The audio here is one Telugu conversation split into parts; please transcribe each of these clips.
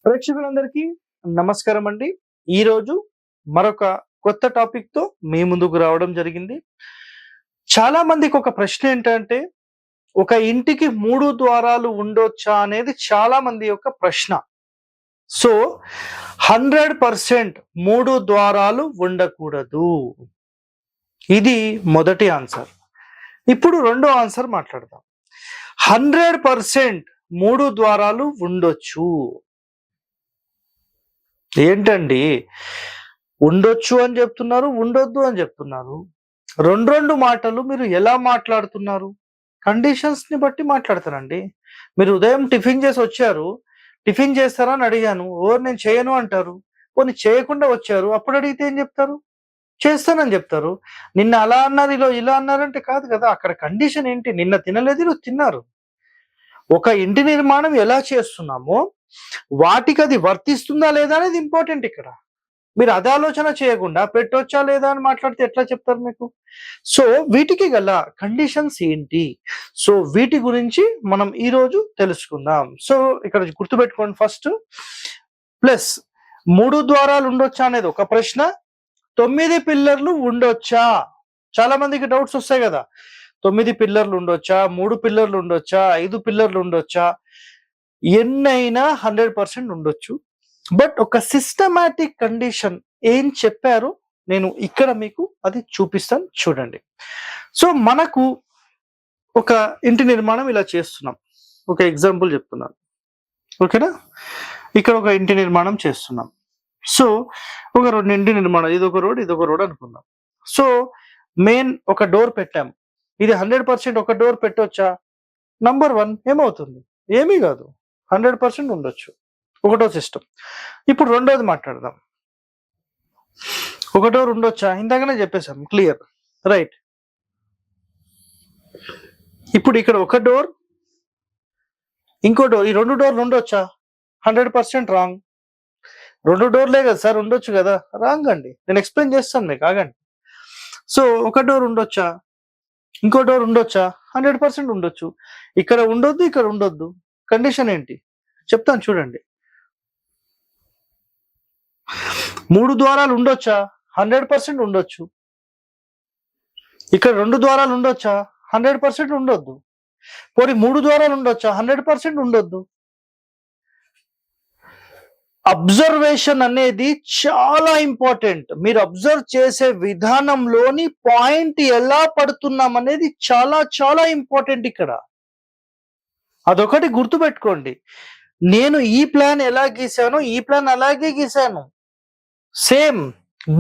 ప్రేక్షకులందరికీ నమస్కారం అండి. ఈరోజు మరొక కొత్త టాపిక్‌తో మీ ముందుకు రావడం జరిగింది. చాలా మందికి ఒక ప్రశ్న ఏంటంటే, ఒక ఇంటికి 3 ద్వారాలు ఉండొచ్చా అనేది చాలా మంది యొక్క ప్రశ్న. సో, 100% 3 ద్వారాలు ఉండకూడదు. ఇది మొదటి ఆన్సర్. ఇప్పుడు రెండో ఆన్సర్ మాట్లాడదాం. 100% 3 ద్వారాలు ఉండొచ్చు. ఏంటండి? ఉండొచ్చు అని చెప్తున్నారు, ఉండొద్దు అని చెప్తున్నారు. 2 మాటలు మీరు ఎలా మాట్లాడుతున్నారు? కండిషన్స్‌ని బట్టి మాట్లాడతారండి. మీరు ఉదయం టిఫిన్ చేసి వచ్చారు. టిఫిన్ చేస్తారా అని అడిగాను. ఓహ్! నేను చేయను అంటారు. పోనీ చేయకుండా వచ్చారు. అప్పుడు అడిగితే ఏం చెప్తారు? చేస్తానని చెప్తారు. నిన్న అలా అన్నారు, ఇలా అన్నారంటే కాదు కదా! అక్కడ కండిషన్ ఏంటి? నిన్న తినలేదు, ఈరోజు తిన్నారు. ఒక ఇంటి నిర్మాణం ఎలా చేస్తున్నామో వాటికది వర్తిస్తుందా లేదా అనేది ఇంపార్టెంట్ ఇక్కడ. మీరు అది ఆలోచన చేయకుండా పెట్టొచ్చా లేదా అని మాట్లాడితే ఎట్లా చెప్తారు మీకు? సో, వీటికి గల కండిషన్స్ ఏంటి? సో, వీటి గురించి మనం ఈరోజు తెలుసుకుందాం. సో, ఇక్కడ గుర్తుపెట్టుకోండి ఫస్ట్ ప్లస్ 3 ద్వారాలు ఉండొచ్చా అనేది ఒక ప్రశ్న. 9 పిల్లర్లు ఉండొచ్చా? చాలా మందికి డౌట్స్ వస్తాయి కదా! 9 పిల్లర్లు ఉండొచ్చా? 3 పిల్లర్లు ఉండొచ్చా? 5 పిల్లర్లు ఉండొచ్చా? ఎన్నైనా 100% ఉండొచ్చు. బట్ ఒక సిస్టమాటిక్ కండిషన్ ఏం చెప్పారో నేను ఇక్కడ మీకు అది చూపిస్తాను చూడండి. సో, మనకు ఒక ఇంటి నిర్మాణం ఇలా చేస్తున్నాం. ఒక ఎగ్జాంపుల్ చెప్తున్నాను. ఓకేనా? ఇక్కడ ఒక ఇంటి నిర్మాణం చేస్తున్నాం. సో, ఒక 2 ఇంటి నిర్మాణం, ఇదొక రోడ్ అనుకుందాం. సో, మెయిన్ ఒక డోర్ పెట్టాం. ఇది 100% ఒక డోర్ పెట్టొచ్చా? నంబర్ 1 ఏమవుతుంది? ఏమీ కాదు. 100% ఉండొచ్చు. ఒకటో సిస్టమ్. ఇప్పుడు రెండోది మాట్లాడదాం. ఒక డోర్ ఉండొచ్చా? ఇందాకనే చెప్పేసాం క్లియర్. రైట్. ఇప్పుడు ఇక్కడ ఒక డోర్, ఇంకో డోర్, ఈ 2 డోర్లు ఉండొచ్చా? 100% రాంగ్. 2 డోర్లే కదా సార్ ఉండొచ్చు కదా? రాంగ్ అండి. నేను ఎక్స్‌ప్లెయిన్ చేస్తాను మీకు, ఆగండి. సో, ఒక డోర్ ఉండొచ్చా? ఇంకో డోర్ ఉండొచ్చా? 100% ఉండొచ్చు. ఇక్కడ ఉండొద్దు, ఇక్కడ ఉండొద్దు. కండిషన్ ఏంటి? చెప్తాను చూడండి. 3 ద్వారాలు ఉండొచ్చా? 100% ఉండొచ్చు. ఇక్కడ 2 ద్వారాలు ఉండొచ్చా? 100% ఉండొద్దు. పోనీ 3 ద్వారాలు ఉండొచ్చా? 100% ఉండొద్దు. అబ్జర్వేషన్ అనేది చాలా ఇంపార్టెంట్. మీరు అబ్జర్వ్ చేసే విధానంలోని పాయింట్ ఎలా పడుతున్నాం అనేది చాలా చాలా ఇంపార్టెంట్ ఇక్కడ. అదొకటి గుర్తుపెట్టుకోండి. నేను ఈ ప్లాన్ ఎలా గీసానో ఈ ప్లాన్ అలాగే గీసాను. సేమ్.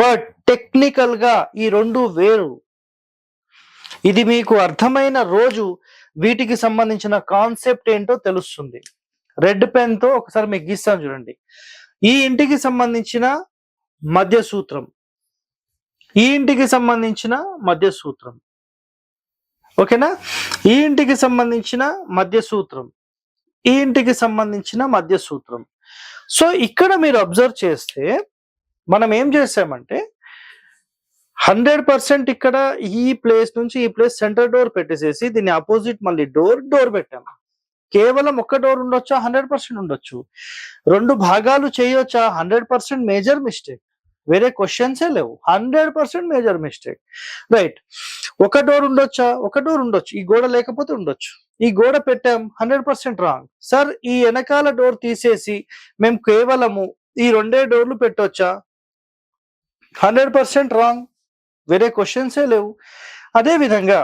బట్ టెక్నికల్ గా ఈ 2 వేరు. ఇది మీకు అర్థమైన రోజు వీటికి సంబంధించిన కాన్సెప్ట్ ఏంటో తెలుస్తుంది. రెడ్ పెన్ తో ఒకసారి మీకు గీస్తాను చూడండి. ఈ ఇంటికి సంబంధించిన మధ్య సూత్రం, ఈ ఇంటికి సంబంధించిన మధ్య సూత్రం, ఓకేనా? ఈ ఇంటికి సంబంధించిన మధ్య సూత్రం, ఈ ఇంటికి సంబంధించిన మధ్య సూత్రం. సో, ఇక్కడ మీరు అబ్జర్వ్ చేస్తే మనం ఏం చేసామంటే 100% ఇక్కడ ఈ ప్లేస్ నుంచి ఈ ప్లేస్ సెంటర్ డోర్ పెట్టేసేసి దీన్ని అపోజిట్ మళ్ళీ డోర్ పెట్టాం. కేవలం ఒక్క డోర్ ఉండొచ్చా? 100% ఉండొచ్చు. 2 భాగాలు చేయొచ్చా? 100% మేజర్ మిస్టేక్. వేరే క్వశ్చన్సే లేవు. 100% మేజర్ మిస్టేక్. రైట్. ఒక డోర్ ఉండొచ్చా? ఒక డోర్ ఉండొచ్చు. ఈ గోడ లేకపోతే ఉండొచ్చు. ఈ గోడ పెట్టాం, 100% రాంగ్. సార్, ఈ వెనకాల డోర్ తీసేసి మేము కేవలము ఈ 2 డోర్లు పెట్టొచ్చా? 100% రాంగ్. వేరే క్వశ్చన్సే లేవు. అదే విధంగా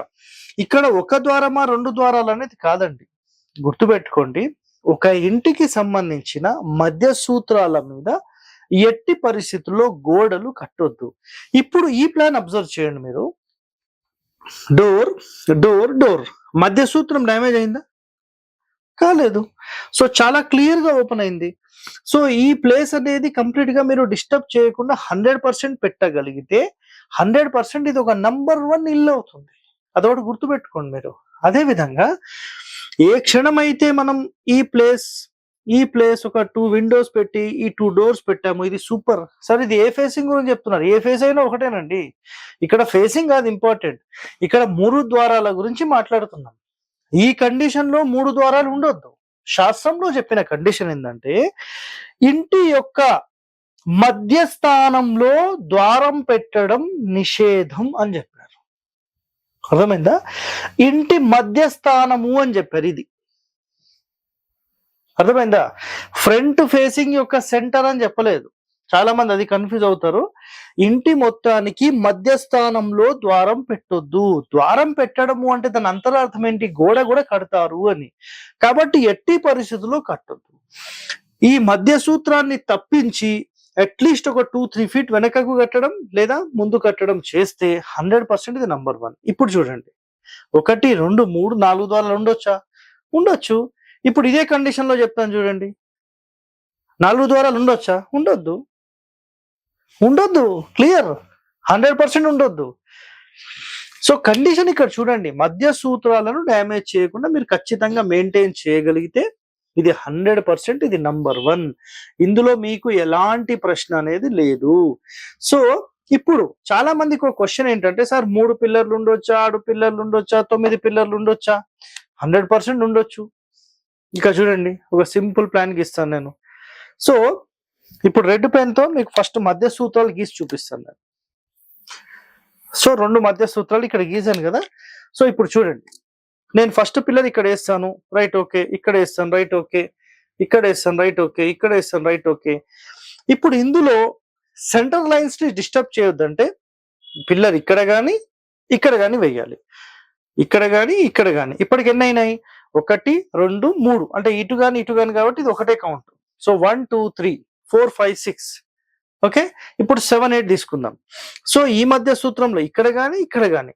ఇక్కడ ఒక ద్వారమా 2 ద్వారాలు అనేది కాదండి. గుర్తుపెట్టుకోండి, ఒక ఇంటికి సంబంధించిన మధ్య సూత్రాల మీద ఎట్టి పరిస్థితుల్లో గోడలు కట్టొద్దు. ఇప్పుడు ఈ ప్లాన్ అబ్జర్వ్ చేయండి మీరు. డోర్ మధ్య సూత్రం డ్యామేజ్ అయిందా? కాలేదు. సో, చాలా క్లియర్ గా ఓపెన్ అయింది. సో, ఈ ప్లేస్ అనేది కంప్లీట్ గా మీరు డిస్టర్బ్ చేయకుండా 100% పెట్టగలిగితే 100% ఇది ఒక నంబర్ 1 ఇల్లు అవుతుంది. అదొకటి గుర్తుపెట్టుకోండి మీరు. అదే విధంగా ఏ క్షణమైతే మనం ఈ ప్లేస్ ఒక 2 విండోస్ పెట్టి ఈ 2 డోర్స్ పెట్టాము, ఇది సూపర్. సార్, ఇది ఏ ఫేసింగ్ గురించి చెప్తున్నారు? ఏ ఫేస్ అయినా ఒకటేనండి. ఇక్కడ ఫేసింగ్ కాదు ఇంపార్టెంట్. ఇక్కడ 3 ద్వారాల గురించి మాట్లాడుతున్నాం. ఈ కండిషన్ లో 3 ద్వారాలు ఉండొద్దు. శాస్త్రంలో చెప్పిన కండిషన్ ఏంటంటే ఇంటి యొక్క మధ్యస్థానంలో ద్వారం పెట్టడం నిషేధం అని చెప్పారు. అర్థమైందా? ఇంటి మధ్యస్థానము అని చెప్పారు. ఇది అర్థమైందా? ఫ్రంట్ ఫేసింగ్ యొక్క సెంటర్ అని చెప్పలేదు. చాలా మంది అది కన్ఫ్యూజ్ అవుతారు. ఇంటి మొత్తానికి మధ్యస్థానంలో ద్వారం పెట్టొద్దు. ద్వారం పెట్టడము అంటే దాని అంతరార్థం ఏంటి? గోడ కూడా కడతారు అని. కాబట్టి ఎట్టి పరిస్థితుల్లో కట్టొద్దు. ఈ మధ్య సూత్రాన్ని తప్పించి అట్లీస్ట్ ఒక 2-3 ఫీట్ వెనకకు కట్టడం లేదా ముందు కట్టడం చేస్తే 100% ఇది నంబర్ 1. ఇప్పుడు చూడండి, 1, 2, 3, 4 ద్వారాలు ఉండొచ్చా? ఉండొచ్చు. ఇప్పుడు ఇదే కండిషన్ లో చెప్తాను చూడండి, 4 ద్వారాలు ఉండొచ్చా? ఉండొద్దు. క్లియర్, 100% ఉండొద్దు. సో కండిషన్ ఇక్కడ చూడండి, మధ్య సూత్రాలను డ్యామేజ్ చేయకుండా మీరు ఖచ్చితంగా మెయింటైన్ చేయగలిగితే ఇది 100% ఇది నంబర్ 1. ఇందులో మీకు ఎలాంటి ప్రశ్న అనేది లేదు. సో ఇప్పుడు చాలా మందికి ఒక క్వశ్చన్ ఏంటంటే, సార్ 3 పిల్లర్లు ఉండొచ్చా, 6 పిల్లర్లు ఉండొచ్చా, 9 పిల్లర్లు ఉండొచ్చా? 100% ఉండొచ్చు. ఇక చూడండి, ఒక సింపుల్ ప్లాన్ గీస్తాను నేను. సో ఇప్పుడు రెడ్ పెన్ తో మీకు ఫస్ట్ మధ్య సూత్రాలు గీసి చూపిస్తాను నేను. సో 2 మధ్య సూత్రాలు ఇక్కడ గీసాను కదా. సో ఇప్పుడు చూడండి, నేను ఫస్ట్ పిల్లర్ ఇక్కడ వేస్తాను, రైట్ ఓకే, ఇక్కడ వేస్తాను, రైట్ ఓకే, ఇక్కడ వేస్తాను, రైట్ ఓకే, ఇక్కడ వేస్తాను, రైట్ ఓకే. ఇప్పుడు ఇందులో సెంటర్ లైన్స్ ని డిస్టర్బ్ చేయొద్దంటే పిల్లర్ ఇక్కడ కానీ ఇక్కడ కానీ వేయాలి, ఇక్కడ కానీ ఇక్కడ కానీ. ఇప్పటికి ఎన్ని అయినాయి? 1, 2, 3, అంటే ఇటు కానీ కాబట్టి ఇది ఒకటే కౌంట్. సో 1, 2, 3, 4, 5, 6. ఓకే, ఇప్పుడు 7, 8 తీసుకుందాం. సో ఈ మధ్య సూత్రంలో ఇక్కడ కానీ ఇక్కడ కానీ,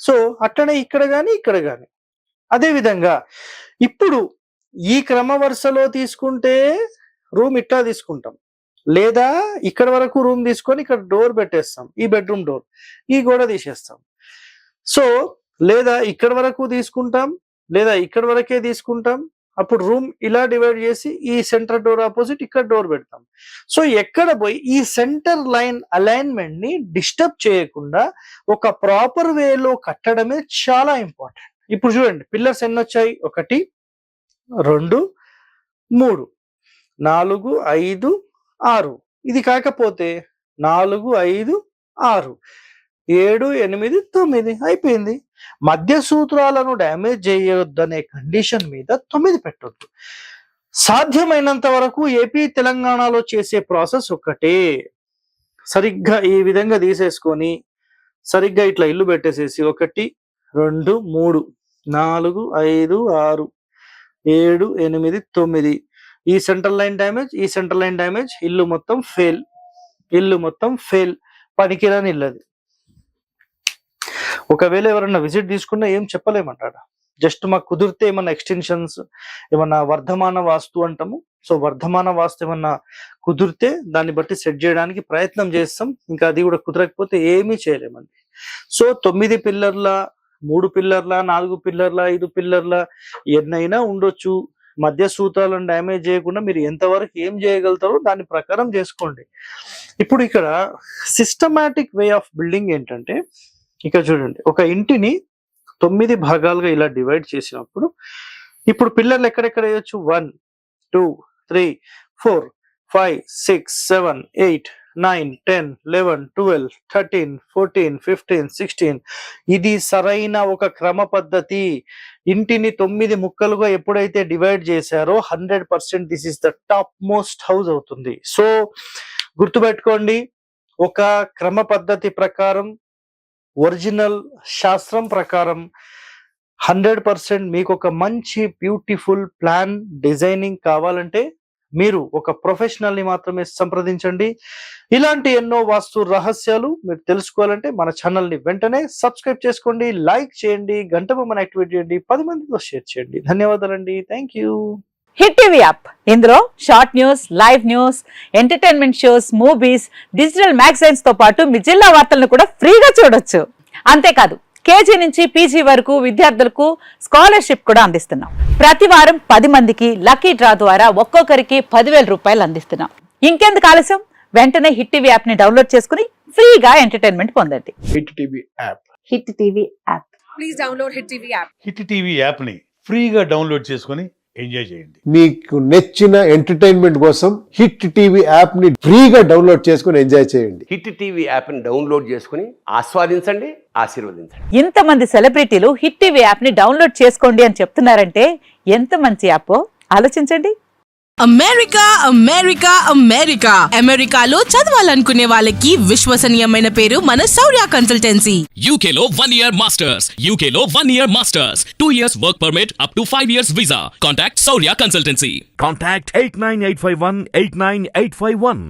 సో అట్లనే ఇక్కడ కానీ. అదే విధంగా ఇప్పుడు ఈ క్రమ వరుసలో తీసుకుంటే రూమ్ ఇట్లా తీసుకుంటాం, లేదా ఇక్కడ వరకు రూమ్ తీసుకొని ఇక్కడ డోర్ పెట్టేస్తాం, ఈ బెడ్రూమ్ డోర్, ఈ గోడ తీసేస్తాం. సో లేదా ఇక్కడ వరకు తీసుకుంటాం, లేదా ఇక్కడ వరకే తీసుకుంటాం. అప్పుడు రూమ్ ఇలా డివైడ్ చేసి ఈ సెంటర్ డోర్ ఆపోజిట్ ఇక్కడ డోర్ పెడతాం. సో ఎక్కడ పోయి ఈ సెంటర్ లైన్ అలైన్మెంట్ ని డిస్టర్బ్ చేయకుండా ఒక ప్రాపర్ వేలో కట్టడమే చాలా ఇంపార్టెంట్. ఇప్పుడు చూడండి, పిల్లర్స్ ఎన్ని వచ్చాయి? 1, 2, 3, 4, 5, 6. ఇది కాకపోతే 4, 5, 6, 7, 8, 9 అయిపోయింది. మధ్య సూత్రాలను డ్యామేజ్ చేయొద్దనే కండిషన్ మీద 9 పెట్టొద్దు. సాధ్యమైనంత వరకు ఏపీ తెలంగాణలో చేసే ప్రాసెస్ ఒక్కటే. సరిగ్గా ఈ విధంగా తీసేసుకొని సరిగ్గా ఇట్లా ఇల్లు పెట్టేసేసి 1, 2, 3, 4, 5, 6, 7, 8, 9. ఈ సెంట్రల్ లైన్ డ్యామేజ్, ఇల్లు మొత్తం ఫెయిల్, పనికిరాని ఇల్లది. ఒకవేళ ఎవరన్నా విజిట్ తీసుకున్నా ఏం చెప్పలేమంటాడు. జస్ట్ మాకు కుదిరితే ఏమన్నా ఎక్స్టెన్షన్స్, ఏమన్నా వర్ధమాన వాస్తు అంటాము. సో వర్ధమాన వాస్తు ఏమన్నా కుదిరితే దాన్ని బట్టి సెట్ చేయడానికి ప్రయత్నం చేస్తాం. ఇంకా అది కూడా కుదరకపోతే ఏమీ చేయలేమండి. సో 9 పిల్లర్ల, 3 పిల్లర్ల, 4 పిల్లర్ల, 5 పిల్లర్ల ఎన్నైనా ఉండొచ్చు. మధ్య సూత్రాలను డ్యామేజ్ చేయకుండా మీరు ఎంతవరకు ఏం చేయగలుగుతారో దాని ప్రకారం చేసుకోండి. ఇప్పుడు ఇక్కడ సిస్టమాటిక్ వే ఆఫ్ బిల్డింగ్ ఏంటంటే, ఇక్కడ చూడండి, ఒక ఇంటిని 9 భాగాలుగా ఇలా డివైడ్ చేసినప్పుడు ఇప్పుడు పిల్లర్లు ఎక్కడెక్కడ వేయొచ్చు? 1, 2, 3, 4, 5, 6, 7, 8, 9, 10, 11, 12, 13, 14, 15, 16. ఇది సరైన ఒక క్రమ పద్ధతి. ఇంటిని 9 ముక్కలుగా ఎప్పుడైతే డివైడ్ చేశారో 100% this is the top most house అవుతుంది. సో గుర్తుపెట్టుకోండి, ఒక క్రమ పద్ధతి ప్రకారం, ఒరిజినల్ శాస్త్రం ప్రకారం 100% మీకు ఒక మంచి బ్యూటిఫుల్ ప్లాన్ డిజైనింగ్ కావాలంటే మీరు ఒక ప్రొఫెషనల్ ని మాత్రమే సంప్రదించండి. ఇలాంటి ఎన్నో వాస్తు రహస్యాలు మీరు తెలుసుకోవాలంటే మన ఛానల్ ని వెంటనే సబ్స్క్రైబ్ చేసుకోండి, లైక్ చేయండి, గంట బొమ్మను యాక్టివేట్ చేయండి, 10 మందితో షేర్ చేయండి. ధన్యవాదాలండి. Thank you. Hit TV app, ఇందులో short news, live news, entertainment shows, movies, digital magazines తో పాటు మీ జిల్లా వార్తలను కూడా ఫ్రీగా చూడొచ్చు. అంతేకాదు కేజీ నుంచి పీజీ వరకు విద్యార్థులకు స్కాలర్షిప్ కూడా అందిస్తున్నాం. ప్రతి వారం 10 మందికి లక్కీ డ్రా ద్వారా ఒక్కొక్కరికి 10,000 రూపాయలు అందిస్తున్నాం. ఇంకెందుకు ఆలస్యం, వెంటనే హిట్ టీవీ యాప్ ని డౌన్లోడ్ చేసుకుని ఫ్రీగా ఎంటర్టైన్మెంట్ పొందండి. Hit TV app. Hit TV app. Please download hit TV app. Hit TV app ని ఫ్రీగా డౌన్లోడ్ చేసుకొని ఎంజాయ్ చేయండి. మీకు నచ్చిన ఎంటర్టైన్మెంట్ కోసం హిట్ టీవీ యాప్ ని ఫ్రీగా డౌన్లోడ్ చేసుకుని ఎంజాయ్ చేయండి. హిట్ టీవీ యాప్ని డౌన్లోడ్ చేసుకుని ఆస్వాదించండి, ఆశీర్వదించండి. ఇంతమంది సెలబ్రిటీలు హిట్ టీవీ యాప్ ని డౌన్లోడ్ చేసుకోండి అని చెప్తున్నారంటే ఎంత మంచి యాప్ ఆలోచించండి. అమెరికా అమెరికా అమెరికా అమెరికాలో చదవాలనుకునే వాళ్ళకి విశ్వసనీయమైన పేరు మన శౌర్య కన్సల్టెన్సీ. UK లో 1 year masters. UK లో 1 year masters. 2 years work permit up to 5 years visa. Contact Saurya Consultancy. Contact 89851 89851.